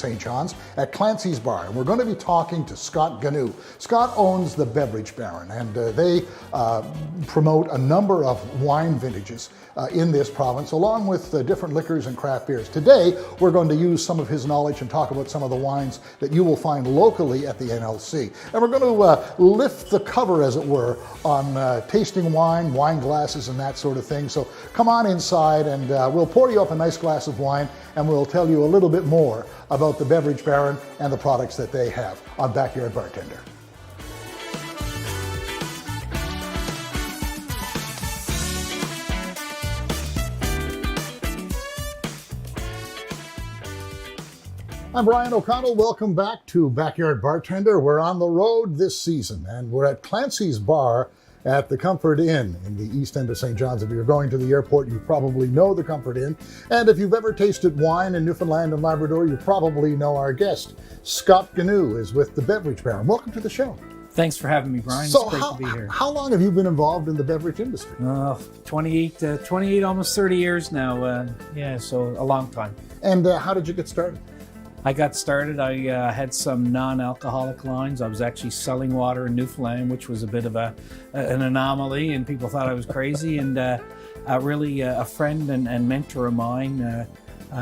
St. John's at Clancy's Bar, and we're going to be talking to Scott Ganu. Scott owns the Beverage Barron, and they promote a number of wine vintages in this province, along with different liquors and craft beers. Today, we're going to use some of his knowledge and talk about some of the wines that you will find locally at the NLC. And we're going to lift the cover, as it were, on tasting wine, wine glasses, and that sort of thing. So come on inside, and we'll pour you up a nice glass of wine, and we'll tell you a little bit more about the Beverage Barron and the products that they have on Backyard Bartender. I'm Brian O'Connell. Welcome back to Backyard Bartender. We're on the road this season, and we're at Clancy's Bar at the Comfort Inn in the east end of St. John's. If you're going to the airport, you probably know the Comfort Inn. And if you've ever tasted wine in Newfoundland and Labrador, you probably know our guest. Scott Ganu is with the Beverage Barron. Welcome to the show. Thanks for having me, Brian. So it's great to be here. How long have you been involved in the beverage industry? 28, almost 30 years now. So a long time. And how did you get started? I got started, I had some non-alcoholic lines. I was actually selling water in Newfoundland, which was a bit of an anomaly, and people thought I was crazy. And really a friend and mentor of mine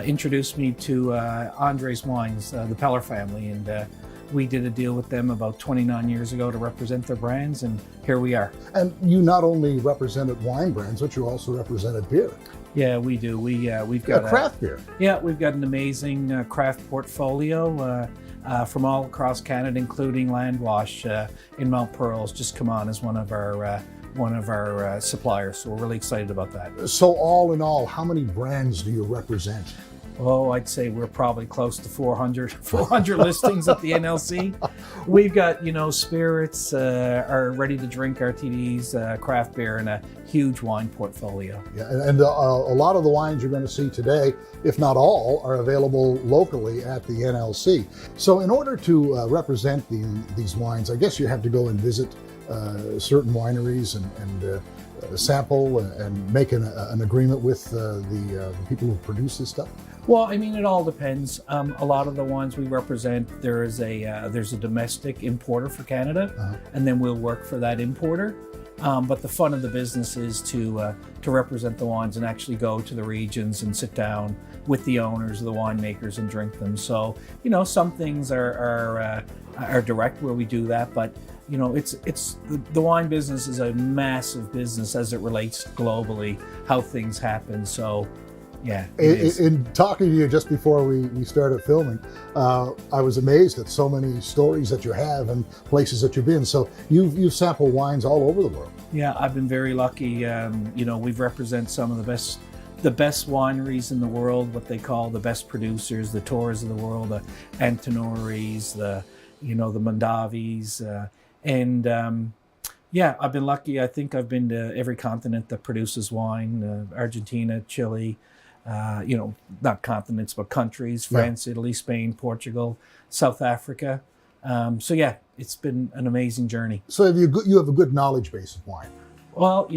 introduced me to Andre's Wines, the Peller family. And we did a deal with them about 29 years ago to represent their brands, and here we are. And you not only represented wine brands, but you also represented beer. Yeah, we do. We've got a craft beer. Yeah, we've got an amazing craft portfolio from all across Canada, including Landwash in Mount Pearl's just come on as one of our suppliers. So we're really excited about that. So all in all, how many brands do you represent? Oh, I'd say we're probably close to 400 listings at the NLC. We've got, spirits, our ready-to-drink RTDs, craft beer, and a huge wine portfolio. Yeah, and a lot of the wines you're going to see today, if not all, are available locally at the NLC. So in order to represent these wines, I guess you have to go and visit certain wineries and sample and make an agreement with the people who produce this stuff? Well, I mean, it all depends. A lot of the wines we represent, there's a domestic importer for Canada, and then we'll work for that importer. But the fun of the business is to represent the wines and actually go to the regions and sit down with the owners, the winemakers, and drink them. So, some things are direct where we do that, but the wine business is a massive business as it relates globally, how things happen. So, yeah. In talking to you just before we started filming, I was amazed at so many stories that you have and places that you've been. So you've sampled wines all over the world. Yeah, I've been very lucky. We've represented some of the best wineries in the world, what they call the best producers, the Torres of the world, the Antinoris, the Mondavis, I've been lucky. I think I've been to every continent that produces wine, Argentina, Chile, not continents, but countries, France, Italy, Spain, Portugal, South Africa. It's been an amazing journey. So you have a good knowledge base of wine. Well,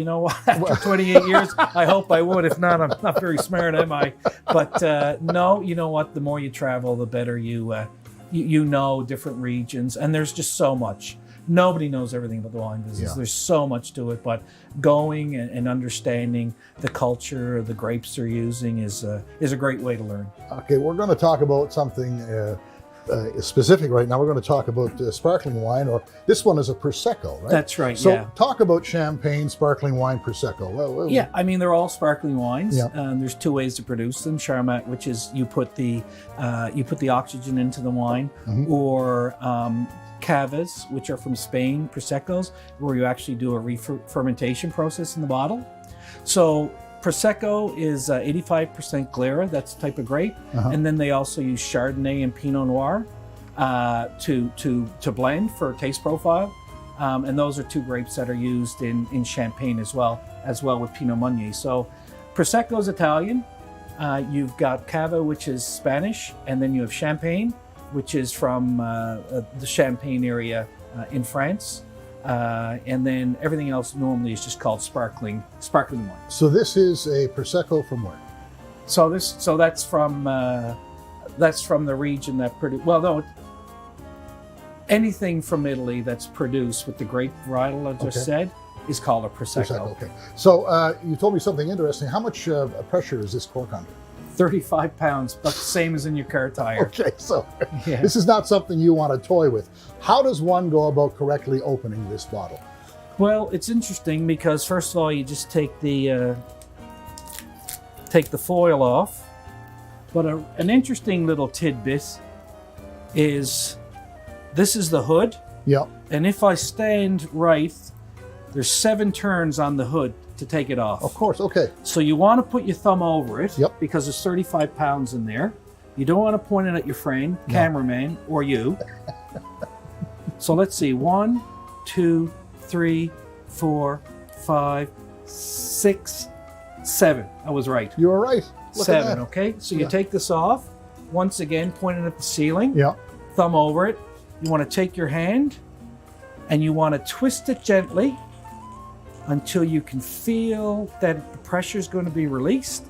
after 28 years, I hope I would. If not, I'm not very smart, am I? But no, you know what? The more you travel, the better you know different regions. And there's just so much. Nobody knows everything about the wine business. Yeah. There's so much to it, but going and understanding the culture, the grapes they're using is a great way to learn. Okay, we're going to talk about something specific right now. We're going to talk about sparkling wine, or this one is a Prosecco, right? That's right, So talk about champagne, sparkling wine, Prosecco. Yeah, I mean, they're all sparkling wines. Yeah. There's two ways to produce them. Charmat, which is you put the oxygen into the wine, or Cavas, which are from Spain, Proseccos, where you actually do a re-fermentation process in the bottle. So Prosecco is 85% Glera, that's the type of grape, and then they also use Chardonnay and Pinot Noir to blend for taste profile, and those are two grapes that are used in Champagne as well with Pinot Meunier. So Prosecco is Italian, you've got Cava, which is Spanish, and then you have Champagne, which is from the Champagne area in France. And then everything else normally is just called sparkling wine. So this is a Prosecco from where? So that's from That's from the region that produced. Well, no, anything from Italy that's produced with the grape varietal I just said is called a Prosecco. Okay. So you told me something interesting. How much pressure is this cork under? 35 pounds, but the same as in your car tire. Okay, so this is not something you want to toy with. How does one go about correctly opening this bottle? Well, it's interesting because first of all, you just take the foil off. But an interesting little tidbit is this is the hood. Yep. And if I stand right, there's 7 turns on the hood to take it off. Of course, okay. So you want to put your thumb over it because there's 35 pounds in there. You don't want to point it at your friend, cameraman, or you. So let's see, 1, 2, 3, 4, 5, 6, 7. I was right. You were right. Look 7, okay? So you take this off, once again, pointing at the ceiling, thumb over it. You want to take your hand and you want to twist it gently until you can feel that the pressure is going to be released.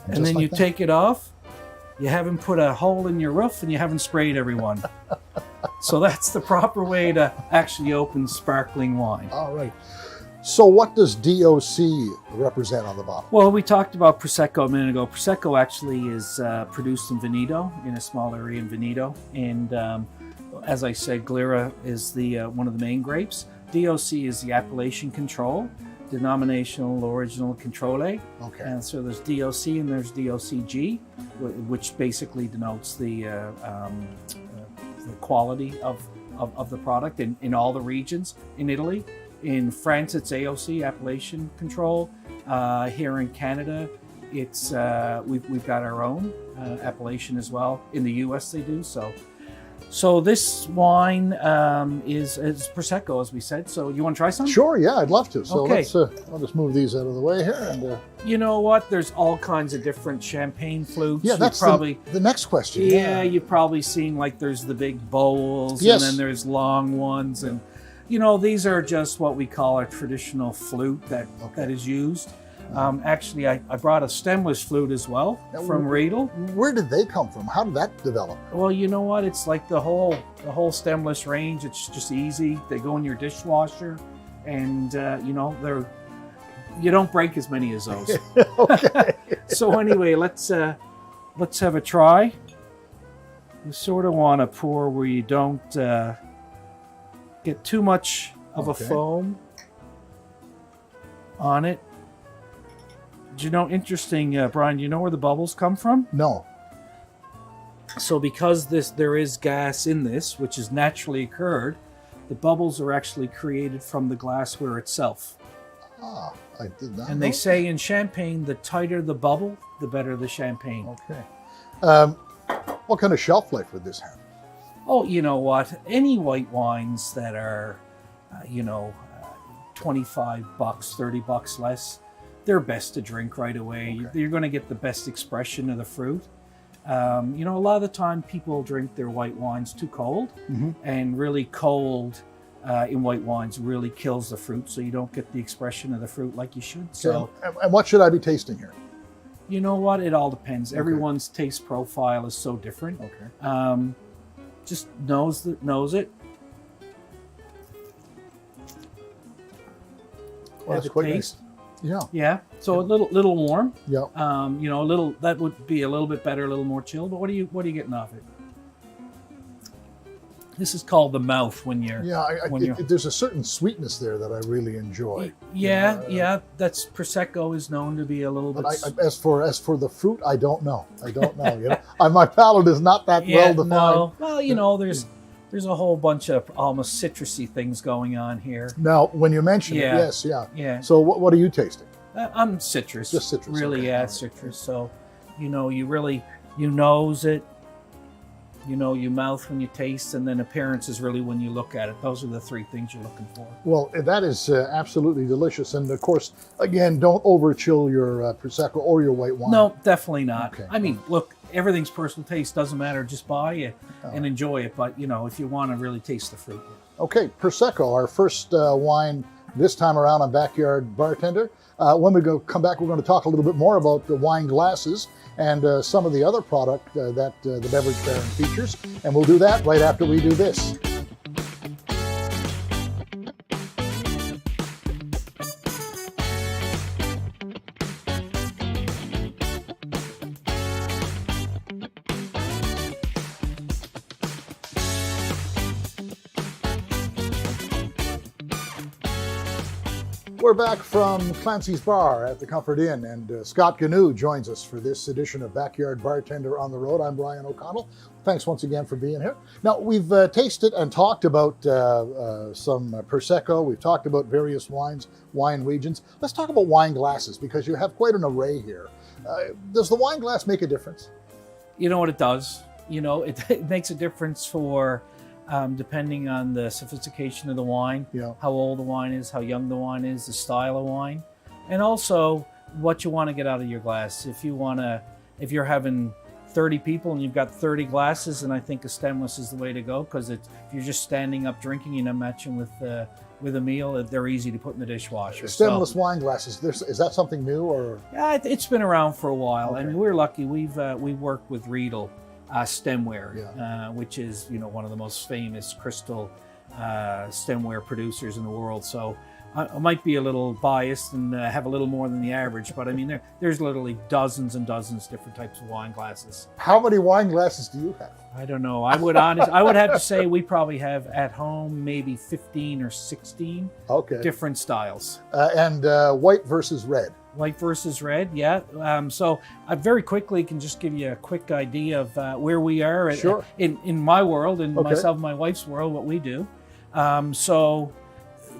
And then you take it off. You haven't put a hole in your roof and you haven't sprayed everyone. So that's the proper way to actually open sparkling wine. All right. So what does DOC represent on the bottle? Well, we talked about Prosecco a minute ago. Prosecco actually is produced in Veneto, in a small area in Veneto. And as I said, Glera is the one of the main grapes. DOC is the appellation control, denominational original controle. Okay. And so there's DOC and there's DOCG, which basically denotes the quality of the product in all the regions in Italy. In France, it's AOC, appellation control. Here in Canada, it's we've got our own appellation as well. In the US, they do so. So this wine is Prosecco, as we said. So you want to try some? Sure, yeah, I'd love to. So okay. I'll just move these out of the way here. And, you know what? There's all kinds of different champagne flutes. Yeah, that's probably the next question. Yeah, you've probably seen like there's the big bowls, and then there's long ones, and you know these are just what we call a traditional flute that is used. Actually, I brought a stemless flute as well from Riedel. Where did they come from? How did that develop? Well, you know what? It's like the whole stemless range. It's just easy. They go in your dishwasher, and you know you don't break as many as those. Okay. So anyway, let's have a try. You sort of want to pour where you don't get too much of a foam on it. Do you know, interesting, Brian, you know where the bubbles come from? No. So because there is gas in this, which has naturally occurred, the bubbles are actually created from the glassware itself. Ah, I did not know. And they say in champagne, the tighter the bubble, the better the champagne. Okay. What kind of shelf life would this have? Oh, you know what? Any white wines that are, $25, $30 less, they're best to drink right away. Okay. You're going to get the best expression of the fruit. A lot of the time people drink their white wines too cold, and really cold in white wines really kills the fruit, so you don't get the expression of the fruit like you should. So, and what should I be tasting here? You know what? It all depends. Everyone's taste profile is so different. Okay. Just nose it. Well, that's quite nice. Yeah. Yeah. So a little warm. Yeah. That would be a little bit better, a little more chill. But what are you getting off it? This is called the mouth when you're. Yeah. There's a certain sweetness there that I really enjoy. Yeah. That's Prosecco is known to be a little bit. As for the fruit, I don't know. My palate is not that well defined. No. Well, there's a whole bunch of almost citrusy things going on here. Now, when you mention it, yes, yeah. So what are you tasting? I'm citrus. Just citrus. Really, citrus. So, you nose it, you mouth when you taste, and then appearance is really when you look at it. Those are the 3 things you're looking for. Well, that is absolutely delicious. And of course, again, don't over chill your Prosecco or your white wine. No, definitely not. Okay. I mean, look, everything's personal taste. Doesn't matter. Just buy it and enjoy it. But, if you want to really taste the fruit. Okay, Prosecco, our first wine this time around on Backyard Bartender. When we come back, we're going to talk a little bit more about the wine glasses and some of the other product that the Beverage Barron features. And we'll do that right after we do this. We're back from Clancy's Bar at the Comfort Inn, and Scott Gnu joins us for this edition of Backyard Bartender on the Road. I'm Brian O'Connell. Thanks once again for being here. Now, we've tasted and talked about some Prosecco. We've talked about various wines, wine regions. Let's talk about wine glasses, because you have quite an array here. Does the wine glass make a difference? You know what it does? You know, it makes a difference for depending on the sophistication of the wine, how old the wine is, how young the wine is, the style of wine, and also what you want to get out of your glass. If you're having 30 people and you've got 30 glasses, then I think a stemless is the way to go, because if you're just standing up drinking and matching with a meal, they're easy to put in the dishwasher. Stemless wine glasses, is that something new, or? Yeah, it's been around for a while. Okay. I mean, we're lucky. We work with Riedel Stemware, which is one of the most famous crystal stemware producers in the world. So I might be a little biased and have a little more than the average, but I mean there's literally dozens and dozens of different types of wine glasses. How many wine glasses do you have? I don't know. I would have to say we probably have at home maybe 15 or 16 different styles. And white versus red. White versus red, yeah. So I very quickly can just give you a quick idea of where we are in my world, in myself and my wife's world, what we do. So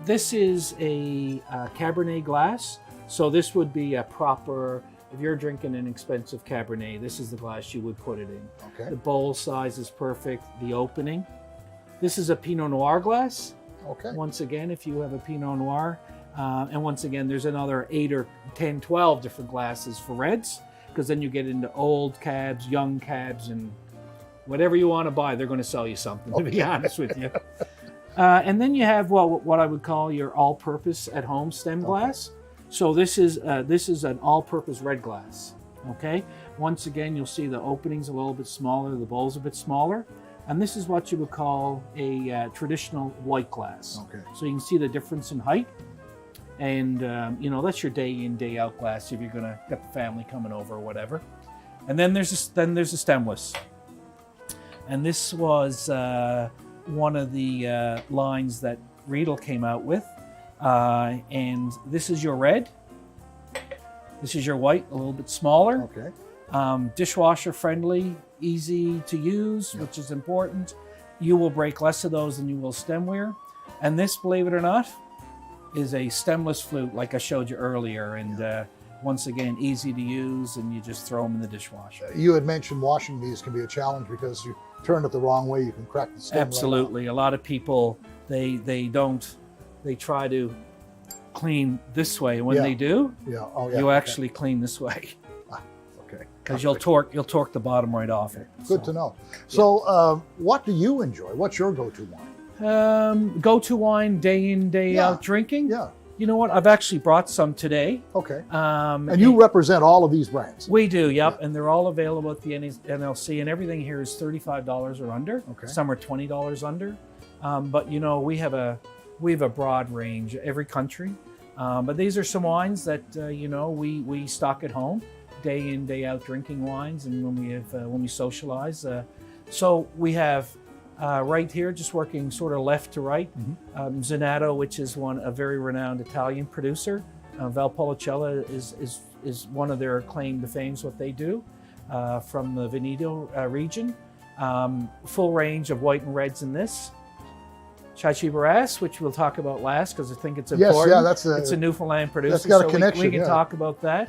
this is a Cabernet glass. So this would be a proper, if you're drinking an expensive Cabernet, this is the glass you would put it in. Okay. The bowl size is perfect, the opening. This is a Pinot Noir glass. Okay. Once again, if you have a Pinot Noir, and once again, there's another 8 or 10, 12 different glasses for reds, because then you get into old cabs, young cabs, and whatever you want to buy, they're going to sell you something, to be honest with you. And then you have, what I would call your all-purpose at-home stem glass. So this is an all-purpose red glass, okay? Once again, you'll see the opening's a little bit smaller, the bowl's a bit smaller. And this is what you would call a traditional white glass. Okay. So you can see the difference in height. And, that's your day in, day out glass if you're going to get the family coming over or whatever. And then there's a stemless. And this was one of the lines that Riedel came out with. And this is your red. This is your white, a little bit smaller. Okay. Dishwasher friendly, easy to use, which is important. You will break less of those than you will stemware. And this, believe it or not, is a stemless flute, like I showed you earlier, and once again, easy to use, and you just throw them in the dishwasher. You had mentioned washing these can be a challenge because you turn it the wrong way, you can crack the stem. Absolutely. Right. A lot of people, they try to clean this way. When they do, you actually clean this way. Okay. Because you'll torque the bottom right off it. Good to know. So what do you enjoy? What's your go-to wine? Go-to wine, day in, day out drinking? Yeah. You know what? I've actually brought some today. Okay. And you represent all of these brands? We do, yep. Yeah. And they're all available at the NLC, and everything here is $35 or under. Okay. Some are $20 under. But we have a broad range, every country. But these are some wines that we stock at home, day in, day out drinking wines, and when we socialize. So we have right here, just working sort of left to right, Zanato, which is a very renowned Italian producer. Valpolicella is one of their claim to fame, what they do, from the Veneto region. Full range of white and reds in this. Chachi Barras, which we'll talk about last because I think it's important. Yes, it's a Newfoundland producer. That's got a connection. We can talk about that.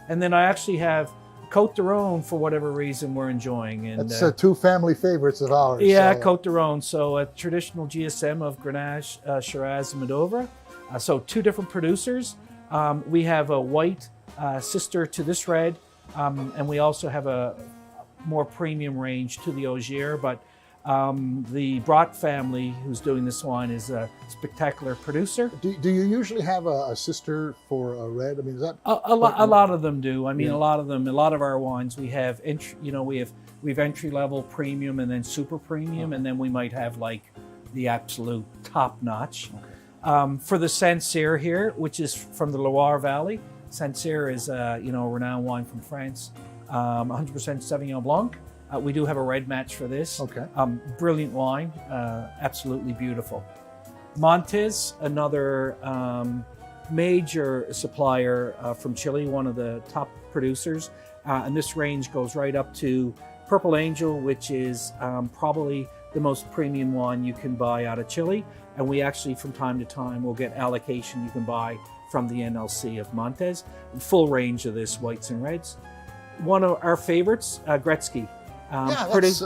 And then I actually have Côte d'Aron, for whatever reason, we're enjoying. And that's two family favorites of ours. Yeah, Côte d'Aron. So a traditional GSM of Grenache, Shiraz, and Moldova. So two different producers. We have a white sister to this red, and we also have a more premium range to the Ogier. But The Brott family, who's doing this wine, is a spectacular producer. Do you usually have a sister for a red? I mean, is that A lot of them do. I mean, a lot of our wines, we have we've entry level, premium, and then super premium, and then we might have like the absolute top notch. Okay. For the Sancerre here, which is from the Loire Valley, Sancerre is a renowned wine from France, 100% Sauvignon Blanc. We do have a red match for this. Okay. Brilliant wine, absolutely beautiful. Montes, another major supplier from Chile, one of the top producers, and this range goes right up to Purple Angel, which is probably the most premium wine you can buy out of Chile. And we actually, from time to time, will get allocation you can buy from the NLC of Montes. Full range of this, whites and reds. One of our favorites, Gretzky. That's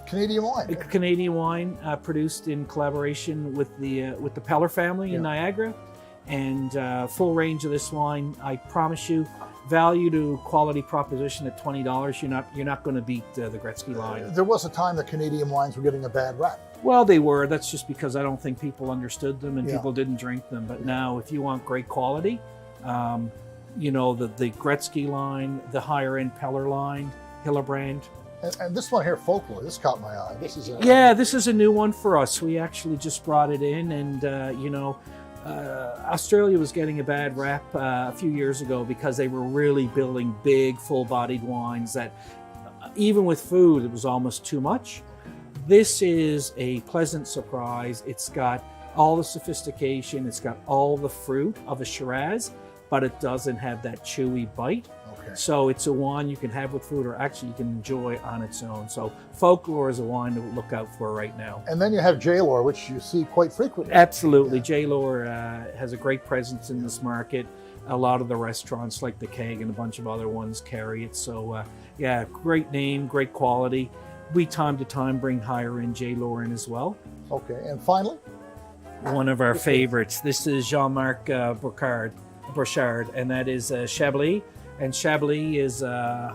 Canadian wine. Canadian wine produced in collaboration with the Peller family in Niagara, and full range of this wine. I promise you, value to quality proposition at $20. You're not going to beat the Gretzky line. There was a time that Canadian wines were getting a bad rap. Well, they were. That's just because I don't think people understood them and people didn't drink them. But now, if you want great quality, the Gretzky line, the higher end Peller line, Hillebrand. And this one here, Folklore, this caught my eye. This is this is a new one for us. We actually just brought it in, and Australia was getting a bad rap a few years ago because they were really building big, full-bodied wines that, even with food, it was almost too much. This is a pleasant surprise. It's got all the sophistication. It's got all the fruit of a Shiraz, but it doesn't have that chewy bite. Okay. So it's a wine you can have with food, or actually you can enjoy on its own. So Folklore is a wine to look out for right now. And then you have J-Lore, which you see quite frequently. Absolutely. J-Lore has a great presence in this market. A lot of the restaurants like the Keg and a bunch of other ones carry it. So great name, great quality. We time to time bring higher end J-Lore in as well. Okay, and finally? One of our favorites. This is Jean-Marc Brochard, and that is Chablis. And Chablis is 100%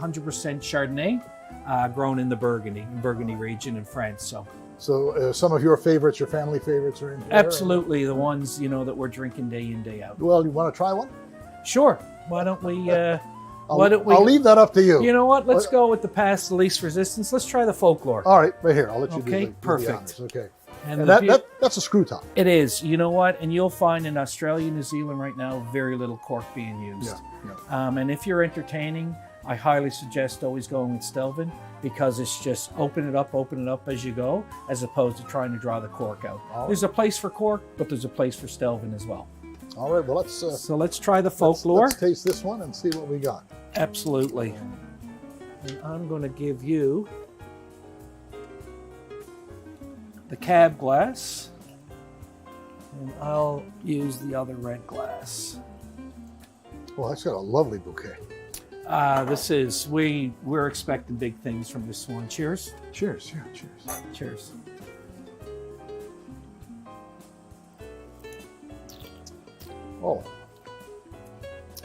Chardonnay, grown in the Burgundy region in France. So some of your favorites, your family favorites are in here? Absolutely, the ones that we're drinking day in, day out. Well, you want to try one? Sure. Why don't we? I'll leave that up to you. You know what? Let's go with the past, the least resistance. Let's try the Folklore. All right, right here. I'll let you do Okay, the perfect. honors. Okay. And that's a screw top. It is. You know what? And you'll find in Australia, New Zealand right now, very little cork being used. And if you're entertaining, I highly suggest always going with Stelvin, because it's just open it up as you go, as opposed to trying to draw the cork out. There's a place for cork, but there's a place for Stelvin as well. All right, well, let's try the Folklore. Let's taste this one and see what we got. Absolutely. And I'm going to give you the Cab glass, and I'll use the other red glass. Well, that's got a lovely bouquet. We're expecting big things from this one. Cheers. Cheers. Yeah, cheers. Cheers. Oh.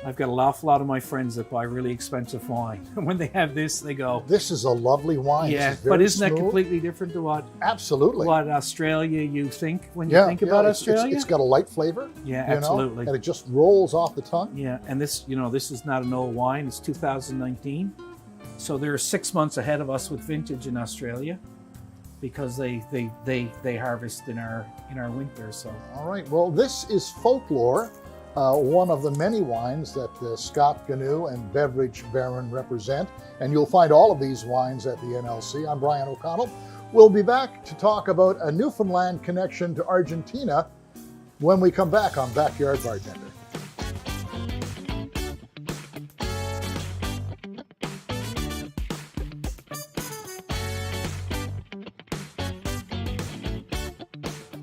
I've got an awful lot of my friends that buy really expensive wine. When they have this, they go, "This is a lovely wine." Yeah, but isn't that completely different to what Australia you think when you think about Australia? It's got a light flavor. Yeah, absolutely. And it just rolls off the tongue. Yeah, and this is not an old wine. It's 2019. So they're 6 months ahead of us with vintage in Australia, because they harvest in our winter. So all right, well, this is Folklore, one of the many wines that Scott Gnu and Beverage Barron represent, and you'll find all of these wines at the NLC. I'm Brian O'Connell. We'll be back to talk about a Newfoundland connection to Argentina when we come back on Backyard Bartender.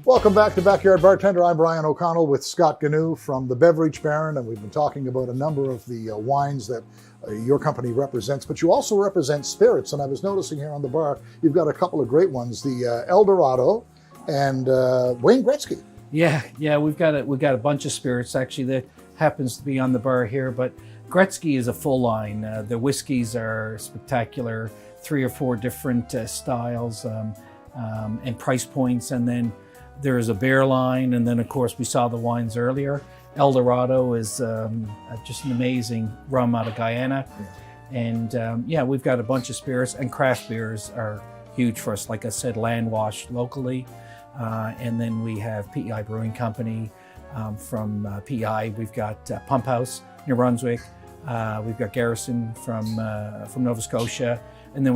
Welcome back to Backyard Bartender. I'm Brian O'Connell with Scott Gnu from the Beverage Barron, and we've been talking about a number of the wines that your company represents, but you also represent spirits, and I was noticing here on the bar, you've got a couple of great ones, the El Dorado and Wayne Gretzky. Yeah, we've got a bunch of spirits actually that happens to be on the bar here, but Gretzky is a full line. The whiskeys are spectacular, 3 or 4 different styles. and price points. And then there is a beer line, and then of course we saw the wines earlier. El Dorado is just an amazing rum out of Guyana. And yeah, we've got a bunch of spirits, and craft beers are huge for us. Like I said, land washed locally. And then we have PEI Brewing Company. From PEI, we've got Pump House, New Brunswick. We've got Garrison from Nova Scotia. And then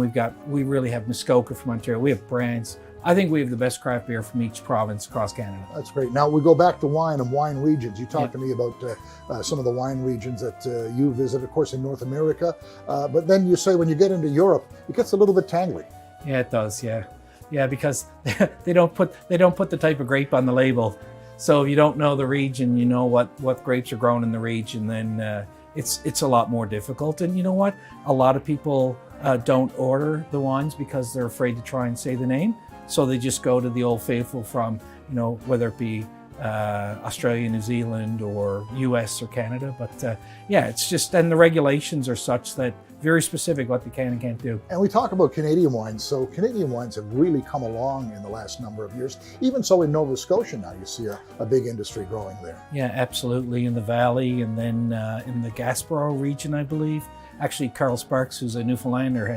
we really have Muskoka from Ontario. We have brands. I think we have the best craft beer from each province across Canada. That's great. Now we go back to wine and wine regions. You talked to me about some of the wine regions that you visit, of course, in North America. But then you say when you get into Europe, it gets a little bit tangly. Yeah, it does. Yeah, because they don't put the type of grape on the label. So if you don't know the region, you know what grapes are grown in the region, then it's a lot more difficult. And you know what? A lot of people don't order the wines because they're afraid to try and say the name. So they just go to the Old Faithful from, whether it be Australia, New Zealand, or US or Canada. But yeah, it's just, and the regulations are such that very specific what they can and can't do. And we talk about Canadian wines. So Canadian wines have really come along in the last number of years. Even so in Nova Scotia now, you see a big industry growing there. Yeah, absolutely. In the Valley, and then in the Gaspereau region, I believe. Actually, Carl Sparks, who's a Newfoundlander,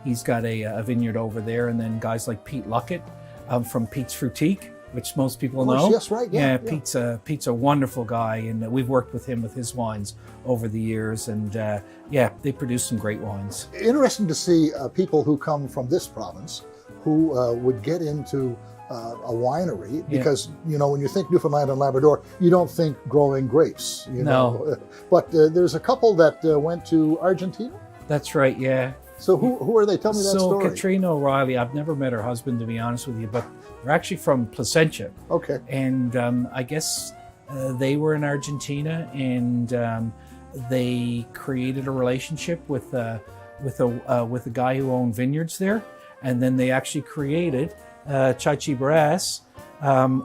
he's got a vineyard over there. And then guys like Pete Luckett from Pete's Fruitique, which most people know. Yes, right. Yeah. Pete's a wonderful guy, and we've worked with him with his wines over the years, and yeah, they produce some great wines. Interesting to see people who come from this province who would get into a winery, because when you think Newfoundland and Labrador, you don't think growing grapes. No. But there's a couple that went to Argentina. That's right. Yeah. So who are they? Tell me that story. So Katrina O'Reilly, I've never met her husband, to be honest with you, but they're actually from Placentia. Okay. And I guess they were in Argentina, and they created a relationship with a guy who owned vineyards there, and then they actually created Chachi Brass,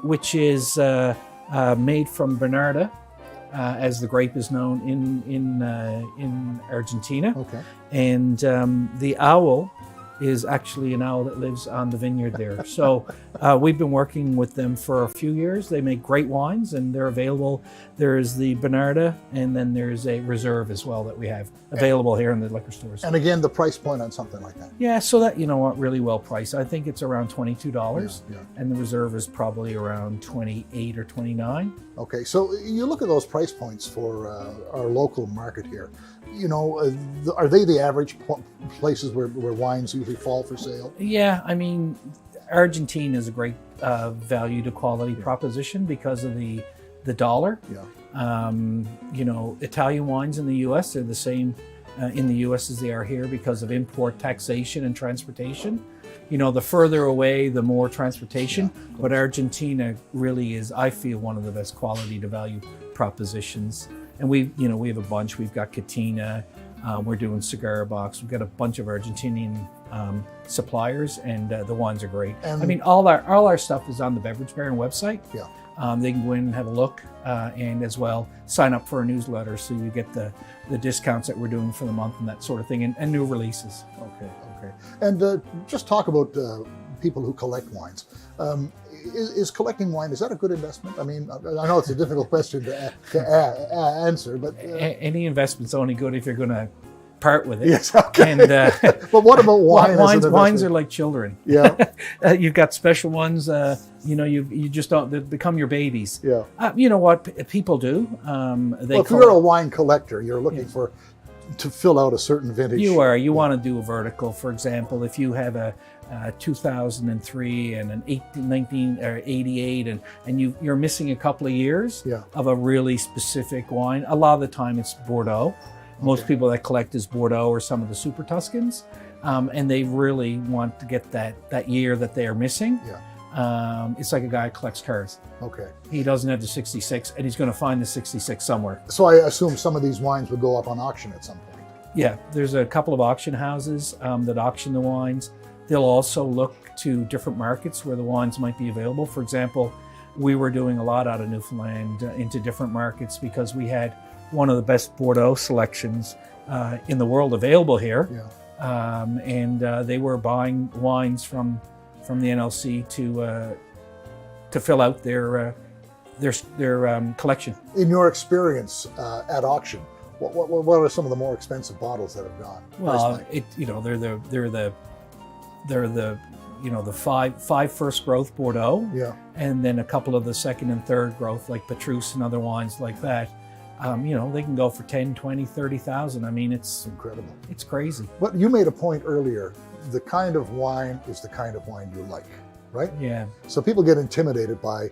which is made from Bernarda, as the grape is known in Argentina. Okay. And the owl is actually an owl that lives on the vineyard there. So we've been working with them for a few years. They make great wines, and they're available. There's the Bernarda, and then there's a Reserve as well that we have available here in the liquor stores. And again, the price point on something like that. Yeah, so that, really well priced. I think it's around $22, and the Reserve is probably around $28 or $29. Okay, so you look at those price points for our local market here. Are they the average places where wines usually fall for sale? Yeah, I mean, Argentina is a great value to quality proposition because of the dollar. Yeah. Italian wines in the U.S. they're the same in the U.S. as they are here because of import taxation and transportation. The further away, the more transportation. But Argentina really is, I feel, one of the best quality to value propositions. And we have a bunch. We've got Catina. We're doing Cigar Box. We've got a bunch of Argentinian suppliers, and the wines are great. And I mean, all our stuff is on the Beverage Barron website. Yeah. They can go in and have a look, and as well sign up for a newsletter so you get the discounts that we're doing for the month and that sort of thing, and new releases. Okay. And just talk about people who collect wines. Is collecting wine, is that a good investment? I mean, I know it's a difficult question to answer, but... Any investment's only good if you're going to part with it. Yes, okay. And, but what about wine? Wines are like children. Yeah. You've got special ones, you just don't, they become your babies. Yeah. You know what people do? If you're a wine collector, you're looking to fill out a certain vintage. You want to do a vertical. For example, if you have a 2003 and an 1988, and you're missing a couple of years of a really specific wine. A lot of the time it's Bordeaux. Most people that collect is Bordeaux or some of the Super Tuscans, and they really want to get that year that they are missing. It's like a guy who collects cars. Okay. He doesn't have the 66, and he's going to find the 66 somewhere. So I assume some of these wines would go up on auction at some point. Yeah, there's a couple of auction houses that auction the wines. They'll also look to different markets where the wines might be available. For example, we were doing a lot out of Newfoundland into different markets because we had one of the best Bordeaux selections in the world available here. Yeah. And they were buying wines from from the NLC to fill out their collection. In your experience at auction, what are some of the more expensive bottles that have gone? Well, they're the five first growth Bordeaux, Yeah. and then a couple of the second and third growth like Petrus and other wines like that. They can go for 10, 20, 30,000. I mean, it's Incredible. It's crazy. But you made a point earlier, the kind of wine is the kind of wine you like, right? Yeah. So people get intimidated by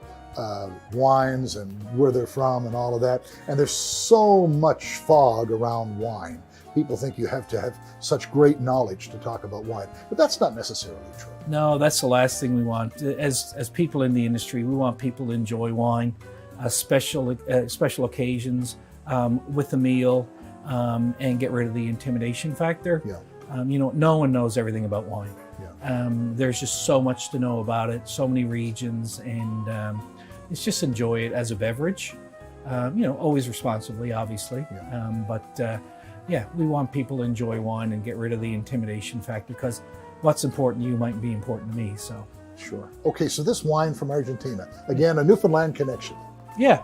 wines and where they're from and all of that. And there's so much fog around wine. People think you have to have such great knowledge to talk about wine, but that's not necessarily true. No, that's the last thing we want. As people in the industry, we want people to enjoy wine, special occasions, with a meal, and get rid of the intimidation factor. Yeah. No one knows everything about wine. Yeah. There's just so much to know about it, so many regions, and it's just enjoy it as a beverage. Always responsibly, obviously. Yeah. We want people to enjoy wine and get rid of the intimidation factor, because what's important to you might be important to me. So Sure. Okay, so this wine from Argentina, again, a Newfoundland connection. yeah,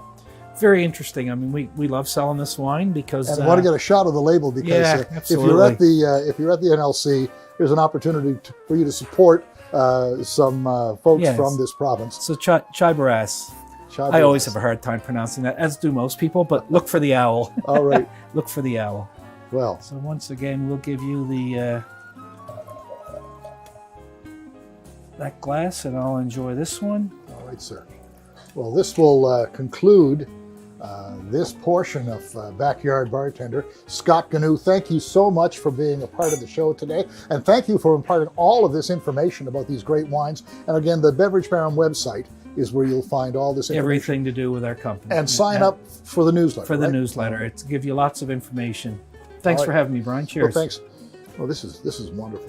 very interesting. I mean, we love selling this wine because And I want to get a shot of the label because Yeah, if you're at absolutely. the NLC, there's an opportunity for you to support some folks Yes. from this province. so Chai Barras. I always have a hard time pronouncing that, as do most people. But look for the owl. All right. Look for the owl. Well, So once again, we'll give you the that glass, and I'll enjoy this one. all right, sir. Well, this will conclude this portion of Backyard Bartender. Scott Gnu, thank you so much for being a part of the show today. And thank you for imparting all of this information about these great wines. And again, the Beverage Barron website is where you'll find all this information. Everything to do with our company. And sign up for the newsletter. for the right? newsletter. It's give you lots of information. Thanks All for right. having me, Brian. Well, Cheers. thanks. Well, this is wonderful.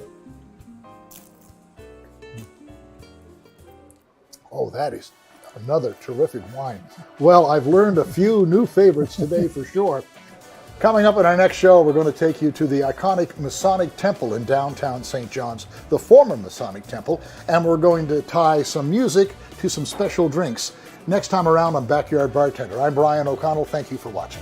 Oh, that is another terrific wine. Well, I've learned a few new favorites today for sure. Coming up in our next show, we're going to take you to the iconic Masonic Temple in downtown St. John's, the former Masonic Temple, and we're going to tie some music to some special drinks. Next time around on Backyard Bartender, I'm Brian O'Connell. Thank you for watching.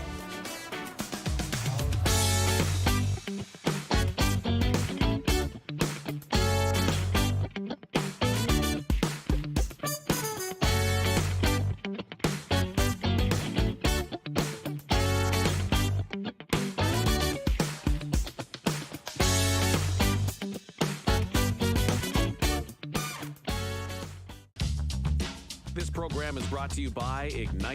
This program is brought to you by Ignite.